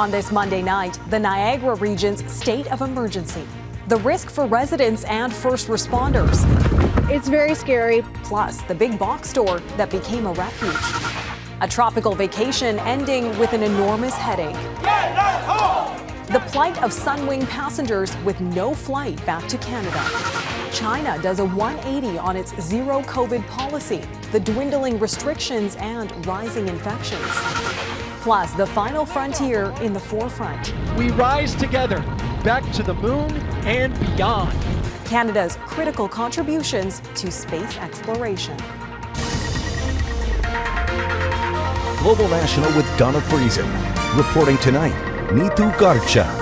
On this Monday night, the Niagara Region's state of emergency. The risk for residents and first responders. It's very scary. Plus, the big box store that became a refuge. A tropical vacation ending with an enormous headache. The plight of Sunwing passengers with no flight back to Canada. China does a 180 on its zero COVID policy, the dwindling restrictions and rising infections. Plus, the final frontier in the forefront. We rise together, back to the moon and beyond. Canada's critical contributions to space exploration. Global National with Donna Friesen. Reporting tonight, Neetu Garcha.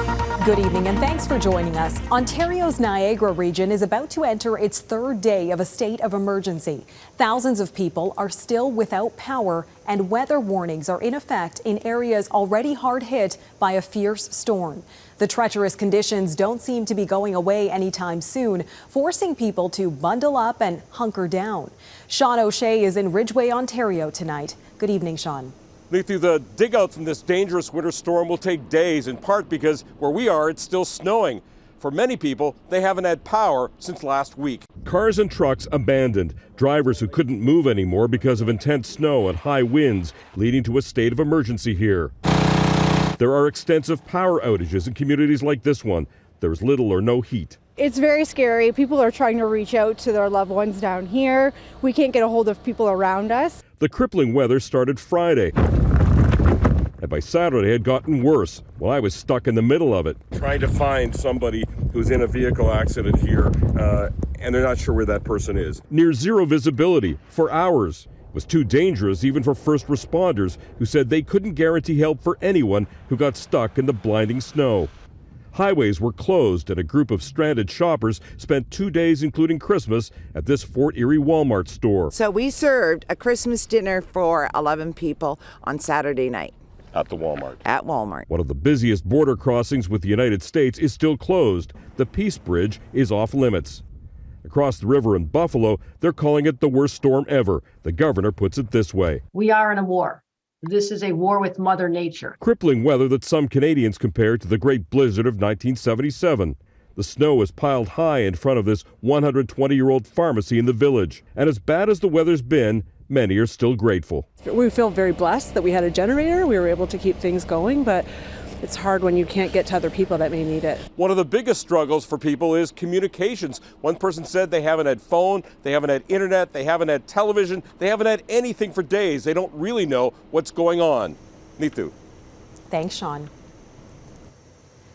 Good evening and thanks for joining us. Ontario's Niagara region is about to enter its third day of a state of emergency. Thousands of people are still without power and weather warnings are in effect in areas already hard hit by a fierce storm. The treacherous conditions don't seem to be going away anytime soon, forcing people to bundle up and hunker down. Seán O'Shea is in Ridgeway, Ontario tonight. Good evening, Seán. Lethu, the dig out from this dangerous winter storm will take days, in part because where we are, it's still snowing. For many people, they haven't had power since last week. Cars and trucks abandoned. Drivers who couldn't move anymore because of intense snow and high winds, leading to a state of emergency here. There are extensive power outages in communities like this one. There's little or no heat. It's very scary. People are trying to reach out to their loved ones down here. We can't get a hold of people around us. The crippling weather started Friday, and by Saturday had gotten worse. Well, I was stuck in the middle of it, trying to find somebody who's in a vehicle accident here, and they're not sure where that person is. Near zero visibility for hours. It was too dangerous even for first responders who said they couldn't guarantee help for anyone who got stuck in the blinding snow. Highways were closed and a group of stranded shoppers spent 2 days, including Christmas, at this Fort Erie Walmart store. So we served a Christmas dinner for 11 people on Saturday night. At the Walmart. At Walmart. One of the busiest border crossings with the United States is still closed. The Peace Bridge is off limits. Across the river in Buffalo, they're calling it the worst storm ever. The governor puts it this way. We are in a war. This is a war with Mother Nature. Crippling weather that some Canadians compare to the Great Blizzard of 1977. The snow is piled high in front of this 120-year-old pharmacy in the village. And as bad as the weather's been, many are still grateful. We feel very blessed that we had a generator. We were able to keep things going, but it's hard when you can't get to other people that may need it. One of the biggest struggles for people is communications. One person said they haven't had phone, they haven't had internet, they haven't had television, they haven't had anything for days. They don't really know what's going on. Neetu. Thanks, Seán.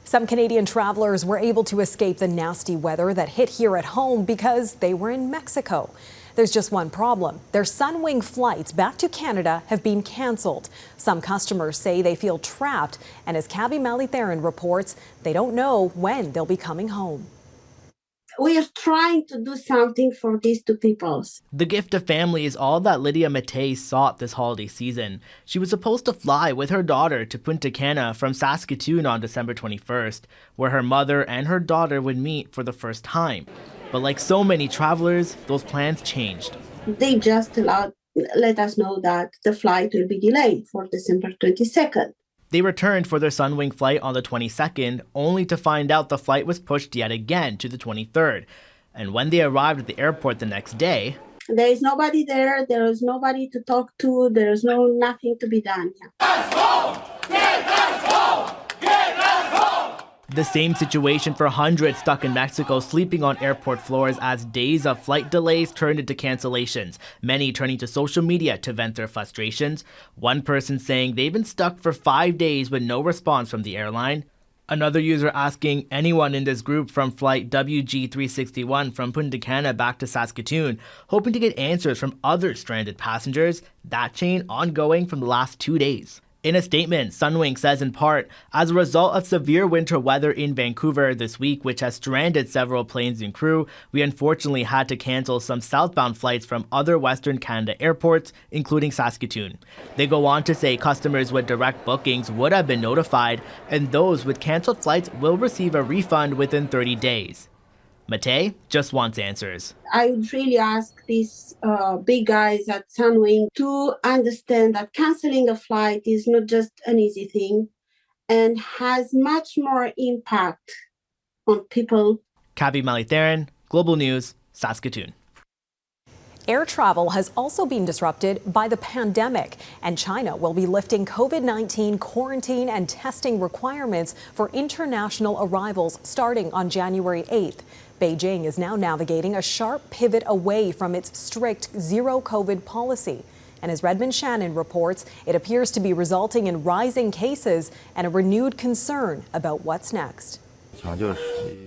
Some Canadian travelers were able to escape the nasty weather that hit here at home because they were in Mexico. There's just one problem. Their Sunwing flights back to Canada have been canceled. Some customers say they feel trapped, and as Kabi Moulitharan reports, they don't know when they'll be coming home. We are trying to do something for these two peoples. The gift of family is all that Lydia Matei sought this holiday season. She was supposed to fly with her daughter to Punta Cana from Saskatoon on December 21st, where her mother and her daughter would meet for the first time. But like so many travelers, those plans changed. They just let us know that the flight will be delayed for December 22nd. They returned for their Sunwing flight on the 22nd, only to find out the flight was pushed yet again to the 23rd. And when they arrived at the airport the next day, there is nobody there, there is nobody to talk to, there is nothing to be done here. Let's home! Get us home! Get us home! The same situation for hundreds stuck in Mexico, sleeping on airport floors as days of flight delays turned into cancellations, many turning to social media to vent their frustrations. One person saying they've been stuck for 5 days with no response from the airline. Another user asking anyone in this group from flight WG361 from Punta Cana back to Saskatoon, hoping to get answers from other stranded passengers. That chain ongoing from the last 2 days. In a statement, Sunwing says in part, as a result of severe winter weather in Vancouver this week, which has stranded several planes and crew, we unfortunately had to cancel some southbound flights from other Western Canada airports, including Saskatoon. They go on to say customers with direct bookings would have been notified, and those with cancelled flights will receive a refund within 30 days. Matei just wants answers. I would really ask these big guys at Sunwing to understand that canceling a flight is not just an easy thing. and has much more impact on people. Kabi Moulitharan, Global News, Saskatoon. Air travel has also been disrupted by the pandemic, and China will be lifting COVID-19 quarantine and testing requirements for international arrivals starting on January 8th. Beijing is now navigating a sharp pivot away from its strict zero COVID policy. And as Redmond Shannon reports, it appears to be resulting in rising cases and a renewed concern about what's next.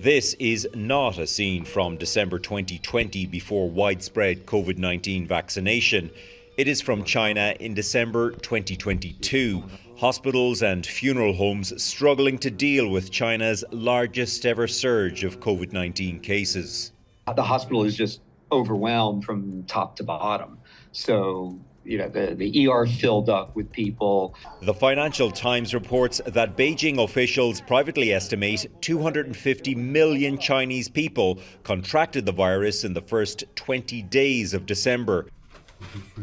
This is not a scene from December 2020 before widespread COVID-19 vaccination. It is from China in December 2022. Hospitals and funeral homes struggling to deal with China's largest ever surge of COVID-19 cases. The hospital is just overwhelmed from top to bottom. So, the ER filled up with people. The Financial Times reports that Beijing officials privately estimate 250 million Chinese people contracted the virus in the first 20 days of December.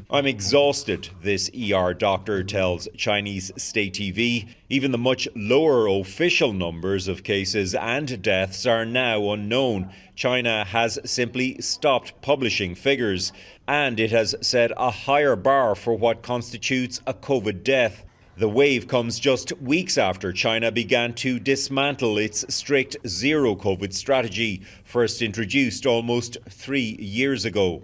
I'm exhausted, this ER doctor tells Chinese state TV. Even the much lower official numbers of cases and deaths are now unknown. China has simply stopped publishing figures, and it has set a higher bar for what constitutes a COVID death. The wave comes just weeks after China began to dismantle its strict zero COVID strategy, first introduced almost 3 years ago.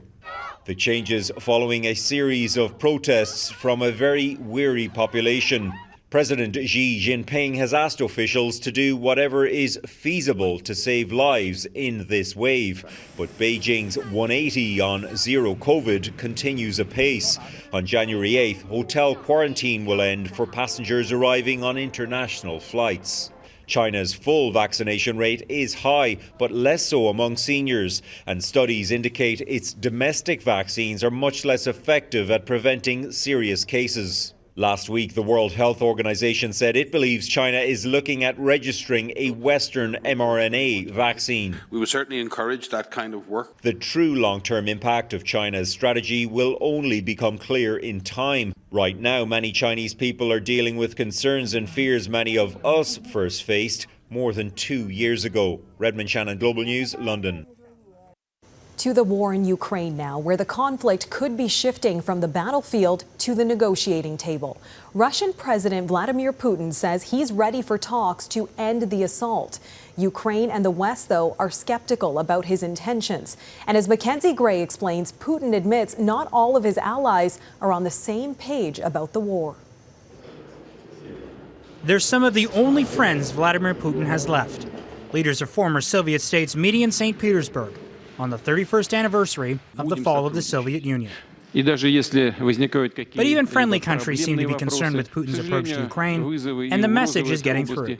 The changes following a series of protests from a very weary population. President Xi Jinping has asked officials to do whatever is feasible to save lives in this wave. But Beijing's 180 on zero COVID continues apace. On January 8th, hotel quarantine will end for passengers arriving on international flights. China's full vaccination rate is high, but less so among seniors, and studies indicate its domestic vaccines are much less effective at preventing serious cases. Last week, the World Health Organization said it believes China is looking at registering a Western mRNA vaccine. We would certainly encourage that kind of work. The true long-term impact of China's strategy will only become clear in time. Right now, many Chinese people are dealing with concerns and fears many of us first faced more than 2 years ago. Redmond Shannon, Global News, London. To the war in Ukraine now, where the conflict could be shifting from the battlefield to the negotiating table. Russian President Vladimir Putin says he's ready for talks to end the assault. Ukraine and the West, though, are skeptical about his intentions. And as Mackenzie Gray explains, Putin admits not all of his allies are on the same page about the war. They're some of the only friends Vladimir Putin has left. Leaders of former Soviet states meeting in St. Petersburg on the 31st anniversary of the fall of the Soviet Union. But even friendly countries seem to be concerned with Putin's approach to Ukraine, and the message is getting through.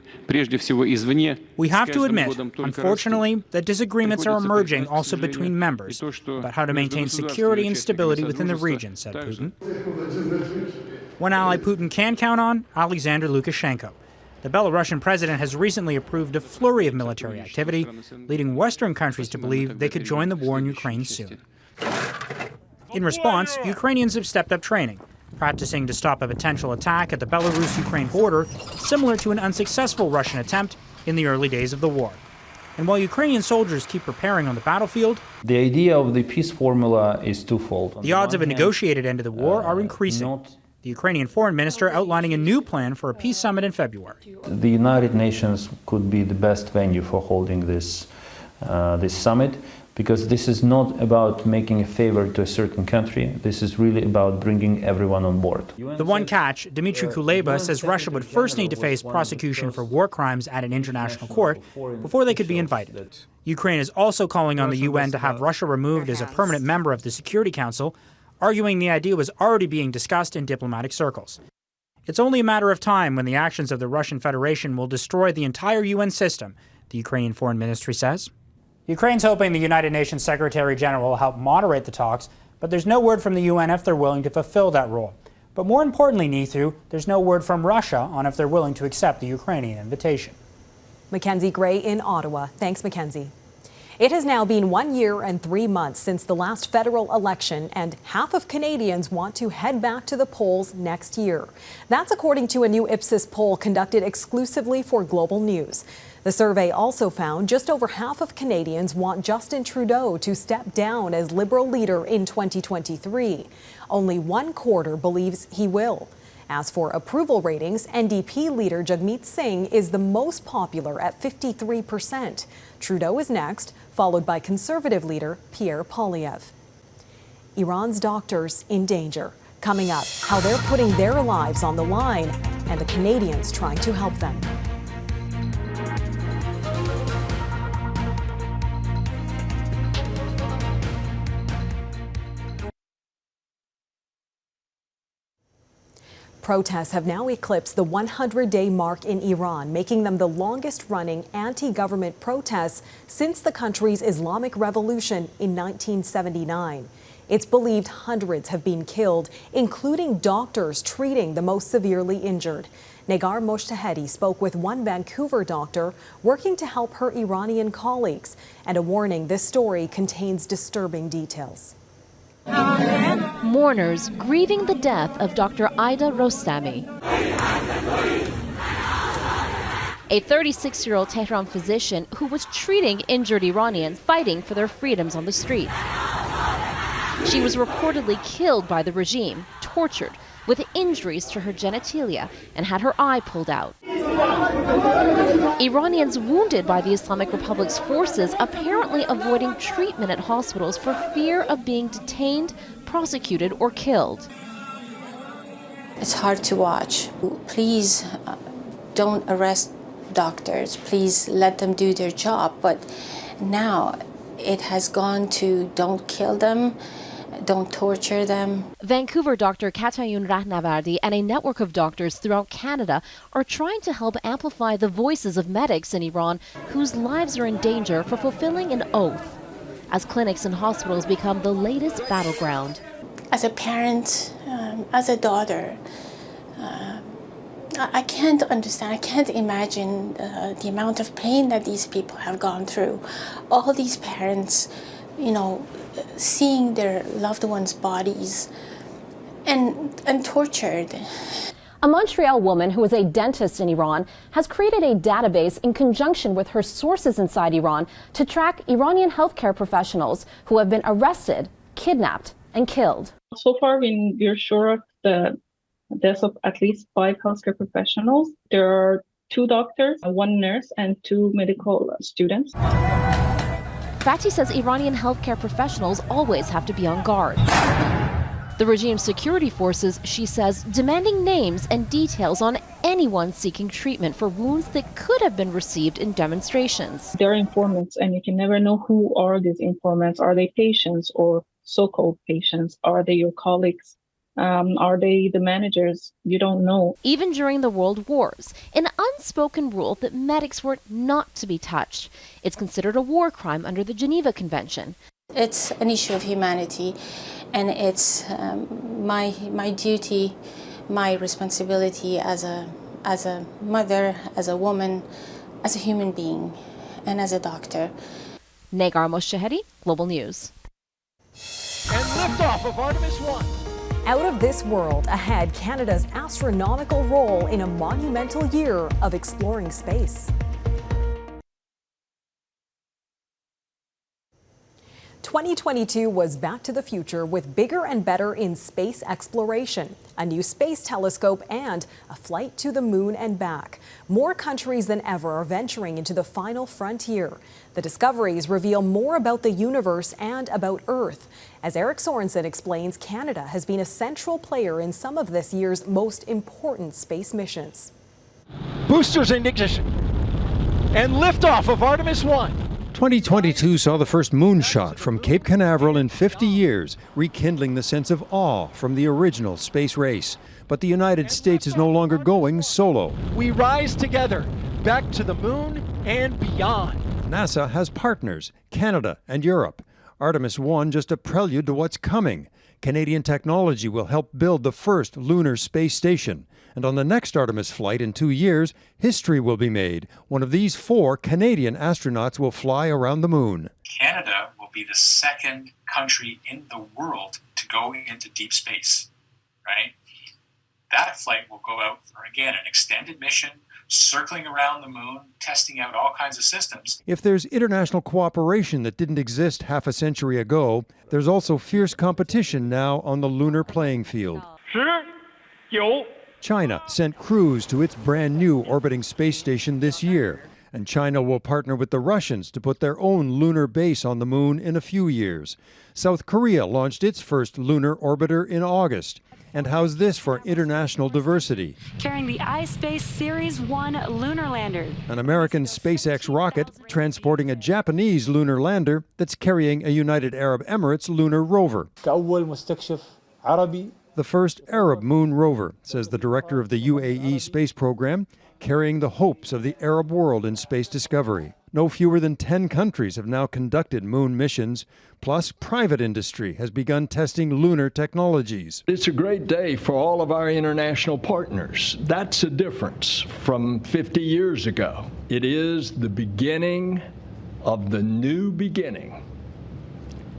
We have to admit, unfortunately, that disagreements are emerging also between members about how to maintain security and stability within the region, said Putin. One ally Putin can count on, Alexander Lukashenko. The Belarusian president has recently approved a flurry of military activity, leading Western countries to believe they could join the war in Ukraine soon. In response, Ukrainians have stepped up training, practicing to stop a potential attack at the Belarus-Ukraine border, similar to an unsuccessful Russian attempt in the early days of the war. And while Ukrainian soldiers keep preparing on the battlefield, the idea of the peace formula is twofold. The odds of a negotiated end to the war are increasing. The Ukrainian foreign minister outlining a new plan for a peace summit in February. The United Nations could be the best venue for holding this summit, because this is not about making a favor to a certain country. This is really about bringing everyone on board. The one catch, Dmitry Kuleba says Russia would first need to face prosecution for war crimes at an international court before they could be invited. Ukraine is also calling on the UN to have Russia removed as a permanent member of the Security Council, arguing the idea was already being discussed in diplomatic circles. It's only a matter of time when the actions of the Russian Federation will destroy the entire UN system, the Ukrainian Foreign Ministry says. Ukraine's hoping the United Nations Secretary General will help moderate the talks, but there's no word from the UN if they're willing to fulfill that role. But more importantly, Neithu, there's no word from Russia on if they're willing to accept the Ukrainian invitation. Mackenzie Gray in Ottawa. Thanks, Mackenzie. It has now been 1 year and 3 months since the last federal election, and half of Canadians want to head back to the polls next year. That's according to a new Ipsos poll conducted exclusively for Global News. The survey also found just over half of Canadians want Justin Trudeau to step down as Liberal leader in 2023. Only 1/4 believes he will. As for approval ratings, NDP leader Jagmeet Singh is the most popular at 53%. Trudeau is next, followed by Conservative leader Pierre Poilievre. Iran's doctors in danger. Coming up, how they're putting their lives on the line and the Canadians trying to help them. Protests have now eclipsed the 100-day mark in Iran, making them the longest-running anti-government protests since the country's Islamic Revolution in 1979. It's believed hundreds have been killed, including doctors treating the most severely injured. Niagara Region spoke with one Vancouver doctor working to help her Iranian colleagues, and a warning: this story contains disturbing details. Mourners grieving the death of Dr. Aida Rostami, a 36-year-old Tehran physician who was treating injured Iranians fighting for their freedoms on the streets. She was reportedly killed by the regime, tortured, with injuries to her genitalia, and had her eye pulled out. Iranians wounded by the Islamic Republic's forces apparently avoiding treatment at hospitals for fear of being detained, prosecuted, or killed. It's hard to watch. Please don't arrest doctors. Please let them do their job. But now it has gone to don't kill them, don't torture them. Vancouver doctor Katayun Rahnavardi and a network of doctors throughout Canada are trying to help amplify the voices of medics in Iran whose lives are in danger for fulfilling an oath, as clinics and hospitals become the latest battleground. As a parent, as a daughter, I can't understand, I can't imagine the amount of pain that these people have gone through. All these parents, you know, seeing their loved ones' bodies and tortured. A Montreal woman who is a dentist in Iran has created a database in conjunction with her sources inside Iran to track Iranian healthcare professionals who have been arrested, kidnapped, and killed. So far, we're sure of the deaths of at least 5 healthcare professionals. There are 2 doctors, 1 nurse, and 2 medical students. Fatih says Iranian healthcare professionals always have to be on guard. The regime's security forces, she says, demanding names and details on anyone seeking treatment for wounds that could have been received in demonstrations. They're informants, and you can never know who are these informants. Are they patients or so-called patients? Are they your colleagues? Are they the managers? You don't know. Even during the World Wars, an unspoken rule that medics were not to be touched. It's considered a war crime under the Geneva Convention. It's an issue of humanity, and it's my duty, my responsibility as a mother, as a woman, as a human being, and as a doctor. Niagara Region, Global News. And liftoff of Artemis 1. Out of this world, ahead, Canada's astronomical role in a monumental year of exploring space. 2022 was back to the future with bigger and better in space exploration, a new space telescope, and a flight to the moon and back. More countries than ever are venturing into the final frontier. The discoveries reveal more about the universe and about Earth. As Eric Sorensen explains, Canada has been a central player in some of this year's most important space missions. Boosters in ignition. And liftoff of Artemis 1. 2022 saw the first moonshot from Cape Canaveral in 50 years, rekindling the sense of awe from the original space race. But the United States is no longer going solo. We rise together, back to the moon and beyond. NASA has partners, Canada and Europe. Artemis 1 just a prelude to what's coming. Canadian technology will help build the first lunar space station. And on the next Artemis flight in 2 years, history will be made. One of these 4 Canadian astronauts will fly around the moon. Canada will be the second country in the world to go into deep space, right? That flight will go out for, again, an extended mission, circling around the moon, testing out all kinds of systems. If there's international cooperation that didn't exist half a century ago, there's also fierce competition now on the lunar playing field. China sent crews to its brand new orbiting space station this year, and China will partner with the Russians to put their own lunar base on the moon in a few years. South Korea launched its first lunar orbiter in August. And how's this for international diversity? Carrying the iSpace Series 1 lunar lander. An American SpaceX rocket transporting a Japanese lunar lander that's carrying a United Arab Emirates lunar rover. The first Arab moon rover, says the director of the UAE space program, carrying the hopes of the Arab world in space discovery. No fewer than 10 countries have now conducted moon missions, plus private industry has begun testing lunar technologies. It's a great day for all of our international partners. That's a difference from 50 years ago. It is the beginning of the new beginning,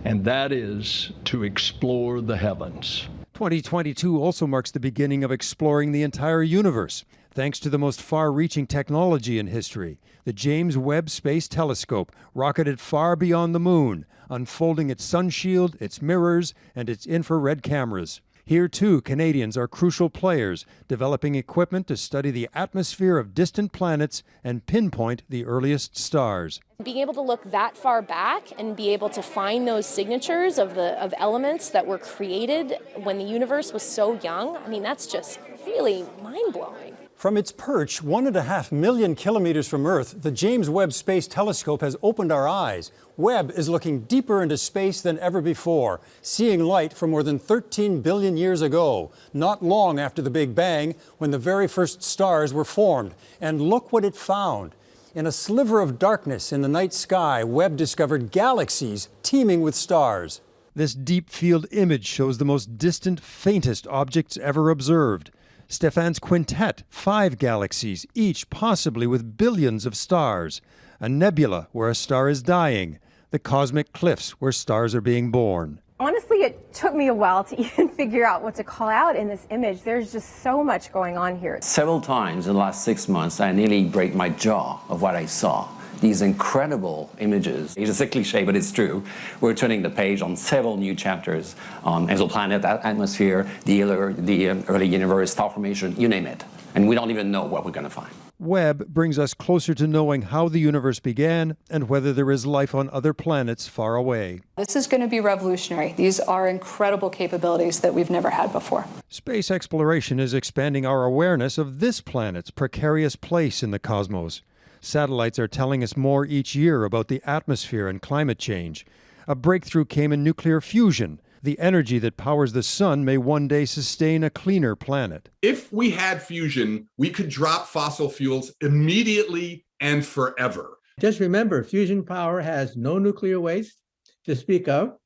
and that is to explore the heavens. 2022 also marks the beginning of exploring the entire universe, thanks to the most far-reaching technology in history, the James Webb Space Telescope, rocketed far beyond the moon, unfolding its sun shield, its mirrors, and its infrared cameras. Here, too, Canadians are crucial players, developing equipment to study the atmosphere of distant planets and pinpoint the earliest stars. Being able to look that far back and be able to find those signatures of elements that were created when the universe was so young, I mean, that's just really mind-blowing. From its perch 1.5 million kilometers from Earth, the James Webb Space Telescope has opened our eyes. Webb is looking deeper into space than ever before, seeing light from more than 13 billion years ago, not long after the Big Bang, when the very first stars were formed. And look what it found. In a sliver of darkness in the night sky, Webb discovered galaxies teeming with stars. This deep field image shows the most distant, faintest objects ever observed. Stephan's quintet, 5 galaxies, each possibly with billions of stars. A nebula where a star is dying. The cosmic cliffs where stars are being born. Honestly, it took me a while to even figure out what to call out in this image. There's just so much going on here. Several times in the last 6 months, I nearly break my jaw of what I saw. These incredible images. It's a cliche, but it's true. We're turning the page on several new chapters on exoplanet, atmosphere, the early universe, star formation, you name it. And we don't even know what we're going to find. Webb brings us closer to knowing how the universe began and whether there is life on other planets far away. This is going to be revolutionary. These are incredible capabilities that we've never had before. Space exploration is expanding our awareness of this planet's precarious place in the cosmos. Satellites are telling us more each year about the atmosphere and climate change. A breakthrough came in nuclear fusion. The energy that powers the sun may one day sustain a cleaner planet. If we had fusion, we could drop fossil fuels immediately and forever. Just remember, fusion power has no nuclear waste to speak of,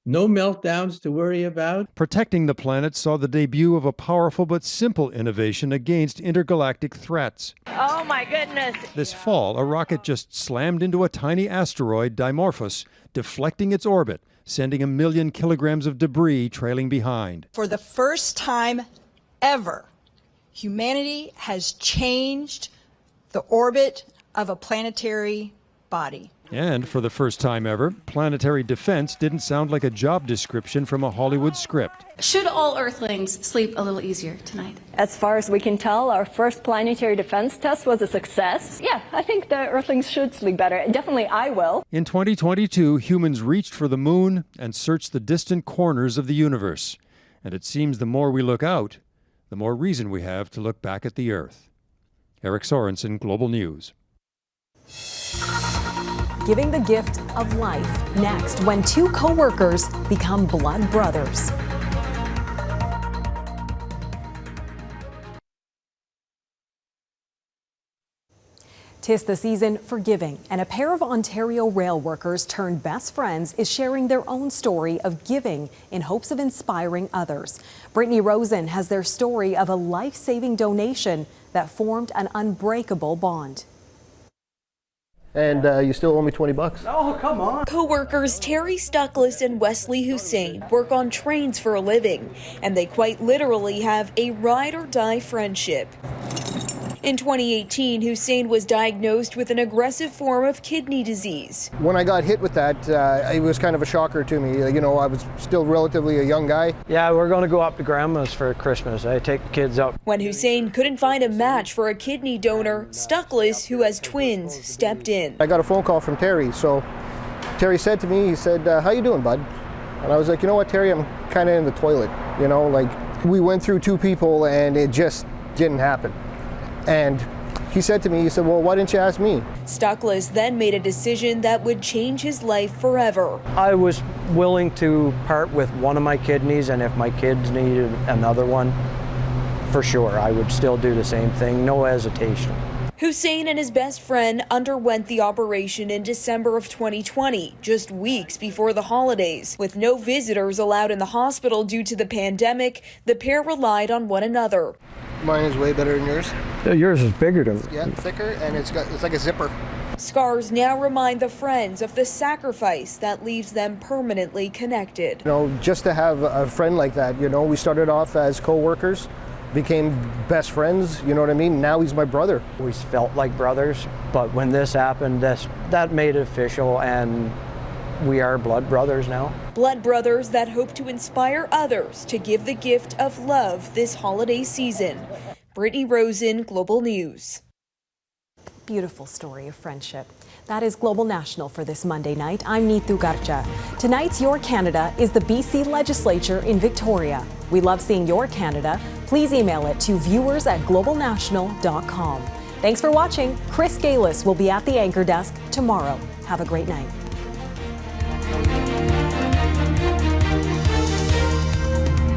no meltdowns to worry about. Protecting the planet saw the debut of a powerful but simple innovation against intergalactic threats. Oh my goodness. This fall, a rocket just slammed into a tiny asteroid, Dimorphos, deflecting its orbit, sending 1 million kilograms of debris trailing behind. For the first time ever, humanity has changed the orbit of a planetary body. And for the first time ever, planetary defense didn't sound like a job description from a Hollywood script. Should all Earthlings sleep a little easier tonight? As far as we can tell, our first planetary defense test was a success. Yeah, I think the Earthlings should sleep better. Definitely I will. In 2022, humans reached for the moon and searched the distant corners of the universe. And it seems the more we look out, the more reason we have to look back at the Earth. Eric Sorensen, Global News. Giving the gift of life next when 2 co-workers become blood brothers. 'Tis the season for giving, and a pair of Ontario rail workers turned best friends is sharing their own story of giving in hopes of inspiring others. Brittany Rosen has their story of a life-saving donation that formed an unbreakable bond. And you still owe me $20. Oh, come on. Co-workers Terry Stuckless and Wesley Hussein work on trains for a living, and they quite literally have a ride-or-die friendship. In 2018, Hussein was diagnosed with an aggressive form of kidney disease. When I got hit with that, it was kind of a shocker to me. You know, I was still relatively a young guy. Yeah, we're going to go up to Grandma's for Christmas. I take the kids up. When Hussein couldn't find a match for a kidney donor, Stuckless, who has twins, stepped in. I got a phone call from Terry. So Terry said to me, he said, how you doing, bud? And I was like, you know what, Terry, I'm kind of in the toilet. You know, like we went through 2 people and it just didn't happen. And he said to me, he said, well, why didn't you ask me? Stuckless then made a decision that would change his life forever. I was willing to part with one of my kidneys, and if my kids needed another one, for sure, I would still do the same thing, no hesitation. Hussein and his best friend underwent the operation in December of 2020, just weeks before the holidays. With no visitors allowed in the hospital due to the pandemic, the pair relied on one another. Mine is way better than yours. Yeah, yours is bigger than Yeah, thicker, and it's like a zipper. Scars now remind the friends of the sacrifice that leaves them permanently connected. You know, just to have a friend like that, you know, we started off as co-workers, became best friends, you know what I mean? Now he's my brother. We felt like brothers, but when this happened, that made it official, and we are blood brothers now. Blood brothers that hope to inspire others to give the gift of love this holiday season. Brittany Rosen, Global News. Beautiful story of friendship. That is Global National for this Monday night. I'm Neetu Garcha. Tonight's Your Canada is the BC Legislature in Victoria. We love seeing your Canada. Please email it to viewers@globalnational.com. Thanks for watching. Chris Galis will be at the anchor desk tomorrow. Have a great night.